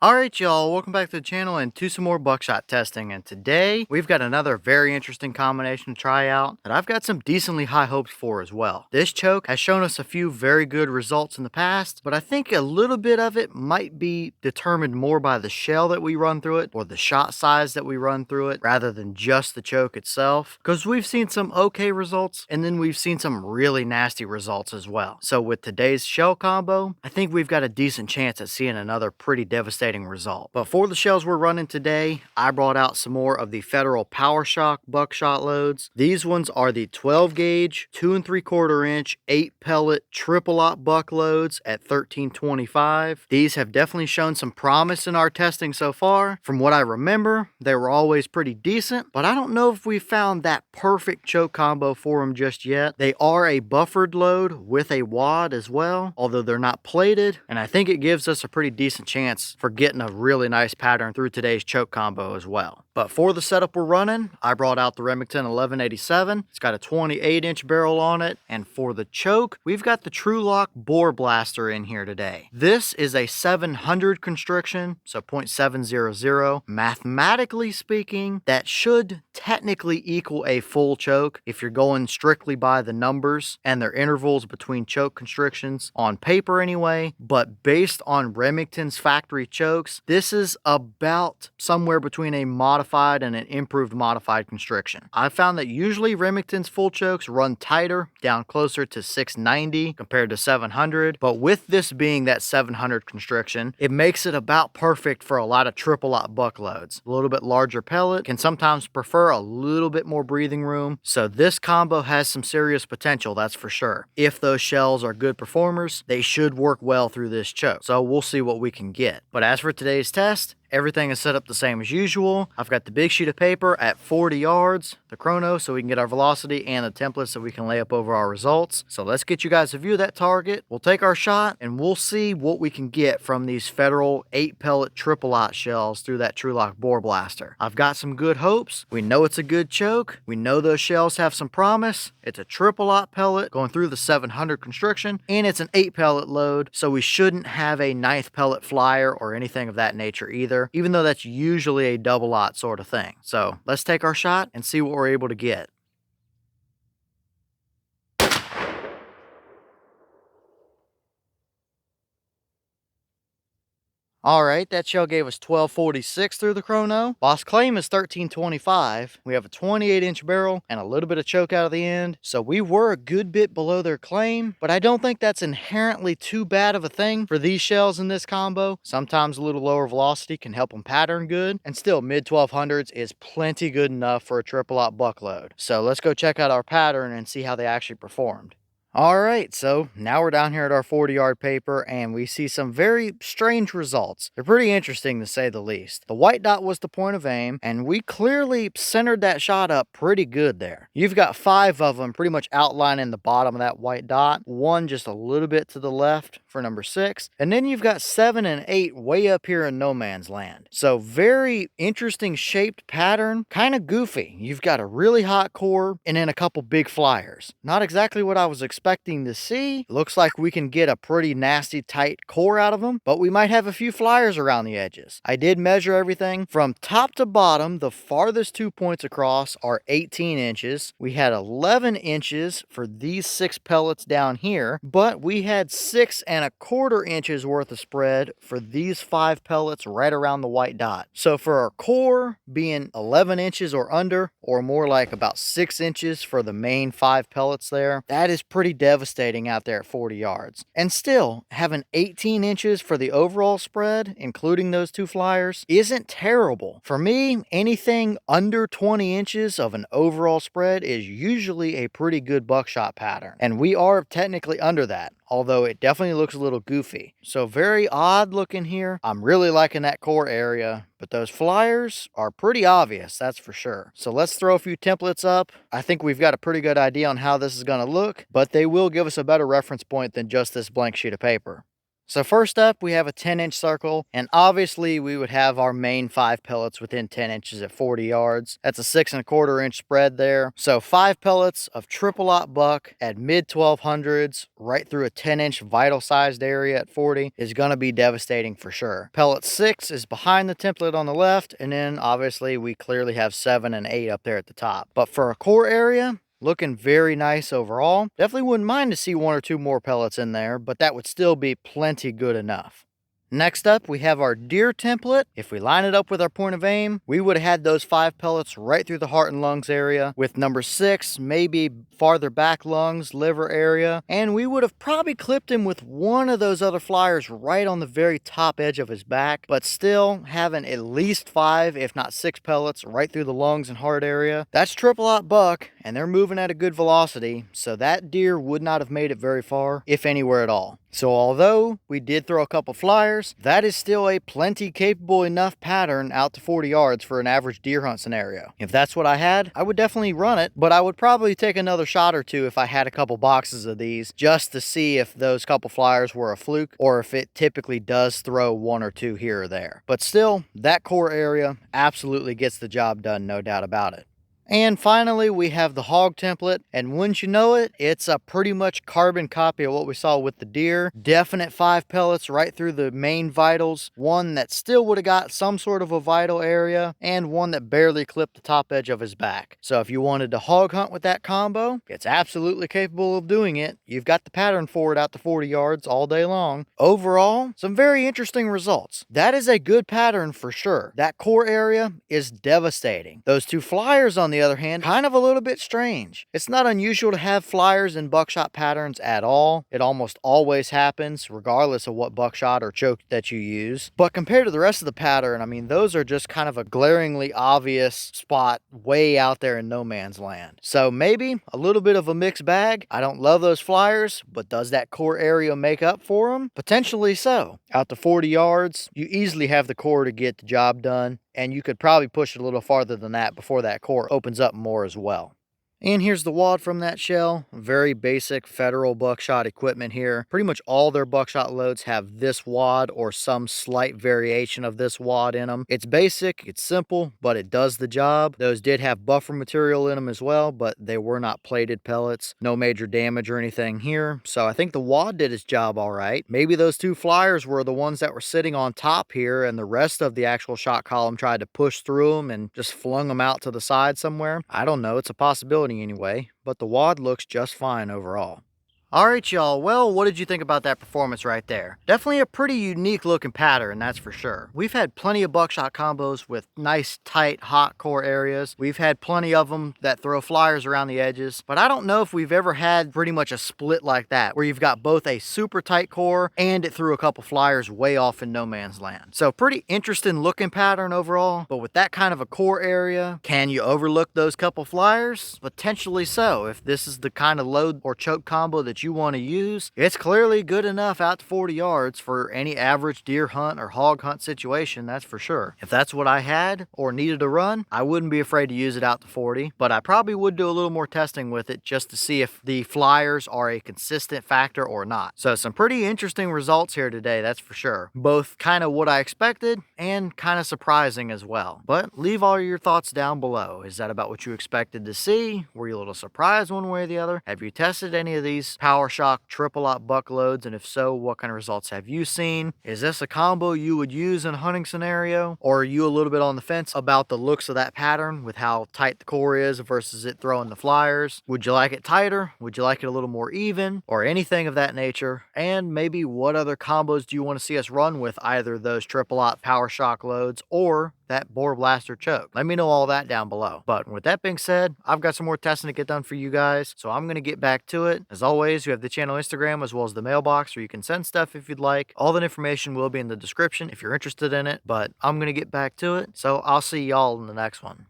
Alright y'all, welcome back to the channel and to some more buckshot testing, and today we've got another very interesting combination to try out that I've got some decently high hopes for as well. This choke has shown us a few very good results in the past, but I think a little bit of it might be determined more by the shell that we run through it or the shot size that we run through it rather than just the choke itself, because we've seen some okay results and then we've seen some really nasty results as well. So with today's shell combo, I think we've got a decent chance at seeing another pretty devastating result. But for the shells we're running today, I brought out some more of the Federal Power-Shok buckshot loads. These ones are the 12 gauge, 2 3/4 inch, 8 pellet triple aught buck loads at 1325. These have definitely shown some promise in our testing so far. From what I remember, they were always pretty decent, but I don't know if we found that perfect choke combo for them just yet. They are a buffered load with a wad as well, although they're not plated, and I think it gives us a pretty decent chance for getting a really nice pattern through today's choke combo as well. But for the setup we're running, I brought out the Remington 1187. It's got a 28-inch barrel on it, and for the choke, we've got the Trulock Boar Blaster in here today. This is a 700 constriction, so 0.700. Mathematically speaking, that should technically equal a full choke if you're going strictly by the numbers and their intervals between choke constrictions on paper anyway, but based on Remington's factory chokes, this is about somewhere between a modified and an improved modified constriction. I found that usually Remington's full chokes run tighter, down closer to 690 compared to 700, but with this being that 700 constriction, it makes it about perfect for a lot of triple aught buck loads. A little bit larger pellet can sometimes prefer a little bit more breathing room, so this combo has some serious potential, that's for sure. If those shells are good performers, they should work well through this choke, so we'll see what we can get. But as for today's test, everything is set up the same as usual. I've got the big sheet of paper at 40 yards, the chrono, so we can get our velocity, and the templates so we can lay up over our results. So let's get you guys a view of that target. We'll take our shot and we'll see what we can get from these Federal 8 pellet triple aught shells through that Trulock Boar Blaster. I've got some good hopes. We know it's a good choke. We know those shells have some promise. It's a triple aught pellet going through the 700 constriction, and it's an 8 pellet load, so we shouldn't have a 9th pellet flyer or anything of that nature either, even though that's usually a double aught sort of thing. So let's take our shot and see what we're able to get. Alright, that shell gave us 1246 through the chrono. Boss claim is 1325. We have a 28-inch barrel and a little bit of choke out of the end, so we were a good bit below their claim, but I don't think that's inherently too bad of a thing for these shells in this combo. Sometimes a little lower velocity can help them pattern good, and still mid-1200s is plenty good enough for a triple aught buck load. So let's go check out our pattern and see how they actually performed. Alright, so now we're down here at our 40-yard paper and we see some very strange results. They're pretty interesting to say the least. The white dot was the point of aim, and we clearly centered that shot up pretty good there. You've got 5 of them pretty much outlining the bottom of that white dot, one just a little bit to the left for number 6, and then you've got 7 and 8 way up here in no man's land. So very interesting shaped pattern, kind of goofy. You've got a really hot core and then a couple big flyers. Not exactly what I was expecting to see. Looks like we can get a pretty nasty tight core out of them, but we might have a few flyers around the edges. I did measure everything from top to bottom. The farthest 2 points across are 18 inches. We had 11 inches for these 6 pellets down here, but we had 6¼ inches worth of spread for these 5 pellets right around the white dot. So for our core being 11 inches or under, or more like about 6 inches for the main 5 pellets there, that is pretty devastating out there at 40 yards. And still, having 18 inches for the overall spread, including those 2 flyers, isn't terrible. For me, anything under 20 inches of an overall spread is usually a pretty good buckshot pattern. And we are technically under that, although it definitely looks a little goofy. So very odd looking here. I'm really liking that core area, but those flyers are pretty obvious, that's for sure. So let's throw a few templates up. I think we've got a pretty good idea on how this is going to look, but they will give us a better reference point than just this blank sheet of paper. So first up, we have a 10-inch circle, and obviously we would have our main 5 pellets within 10 inches at 40 yards. That's a 6¼ inch spread there. So 5 pellets of triple-aught buck at mid-1200s right through a 10-inch vital-sized area at 40 is going to be devastating for sure. Pellet 6 is behind the template on the left, and then obviously we clearly have 7 and 8 up there at the top. But for a core area, looking very nice overall. Definitely wouldn't mind to see 1 or 2 more pellets in there, but that would still be plenty good enough. Next up, we have our deer template. If we line it up with our point of aim, we would have had those 5 pellets right through the heart and lungs area, with number 6 maybe farther back lungs, liver area, and we would have probably clipped him with 1 of those other flyers right on the very top edge of his back, but still having at least 5, if not 6 pellets right through the lungs and heart area. That's triple-aught buck, and they're moving at a good velocity, so that deer would not have made it very far, if anywhere at all. So although we did throw a couple flyers, that is still a plenty capable enough pattern out to 40 yards for an average deer hunt scenario. If that's what I had, I would definitely run it, but I would probably take another shot or 2 if I had a couple boxes of these, just to see if those couple flyers were a fluke or if it typically does throw 1 or 2 here or there. But still, that core area absolutely gets the job done, no doubt about it. And finally, we have the hog template, and wouldn't you know it, it's a pretty much carbon copy of what we saw with the deer. Definite 5 pellets right through the main vitals, 1 that still would have got some sort of a vital area, and 1 that barely clipped the top edge of his back. So if you wanted to hog hunt with that combo, it's absolutely capable of doing it. You've got the pattern for it out to 40 yards all day long. Overall, some very interesting results. That is a good pattern for sure. That core area is devastating. Those 2 flyers on the other hand, kind of a little bit strange. It's not unusual to have flyers in buckshot patterns at all. It almost always happens, regardless of what buckshot or choke that you use. But compared to the rest of the pattern, I mean, those are just kind of a glaringly obvious spot way out there in no man's land. So maybe a little bit of a mixed bag. I don't love those flyers, but does that core area make up for them? Potentially so. Out to 40 yards, you easily have the core to get the job done, and you could probably push it a little farther than that before that core opens up more as well. And here's the wad from that shell. Very basic Federal buckshot equipment here. Pretty much all their buckshot loads have this wad or some slight variation of this wad in them. It's basic, it's simple, but it does the job. Those did have buffer material in them as well, but they were not plated pellets. No major damage or anything here. So I think the wad did its job all right. Maybe those 2 flyers were the ones that were sitting on top here, and the rest of the actual shot column tried to push through them and just flung them out to the side somewhere. I don't know, it's a possibility anyway, but the wad looks just fine overall. Alright y'all, well, what did you think about that performance right there? Definitely a pretty unique looking pattern, that's for sure. We've had plenty of buckshot combos with nice, tight, hot core areas. We've had plenty of them that throw flyers around the edges, but I don't know if we've ever had pretty much a split like that, where you've got both a super tight core and it threw a couple flyers way off in no man's land. So pretty interesting looking pattern overall, but with that kind of a core area, can you overlook those couple flyers? Potentially so. If this is the kind of load or choke combo that you want to use, it's clearly good enough out to 40 yards for any average deer hunt or hog hunt situation, that's for sure. If that's what I had or needed to run, I wouldn't be afraid to use it out to 40, but I probably would do a little more testing with it just to see if the flyers are a consistent factor or not. So some pretty interesting results here today, that's for sure. Both kind of what I expected and kind of surprising as well. But leave all your thoughts down below. Is that about what you expected to see? Were you a little surprised one way or the other? Have you tested any of these Power-Shok triple-aught buck loads, and if so, what kind of results have you seen? Is this a combo you would use in a hunting scenario, or are you a little bit on the fence about the looks of that pattern with how tight the core is versus it throwing the flyers? Would you like it tighter? Would you like it a little more even, or anything of that nature? And maybe what other combos do you want to see us run with either those triple-aught Power-Shok loads or that Boar Blaster choke? Let me know all that down below. But with that being said, I've got some more testing to get done for you guys, so I'm going to get back to it. As always, you have the channel Instagram as well as the mailbox where you can send stuff if you'd like. All that information will be in the description if you're interested in it, but I'm going to get back to it, so I'll see y'all in the next one.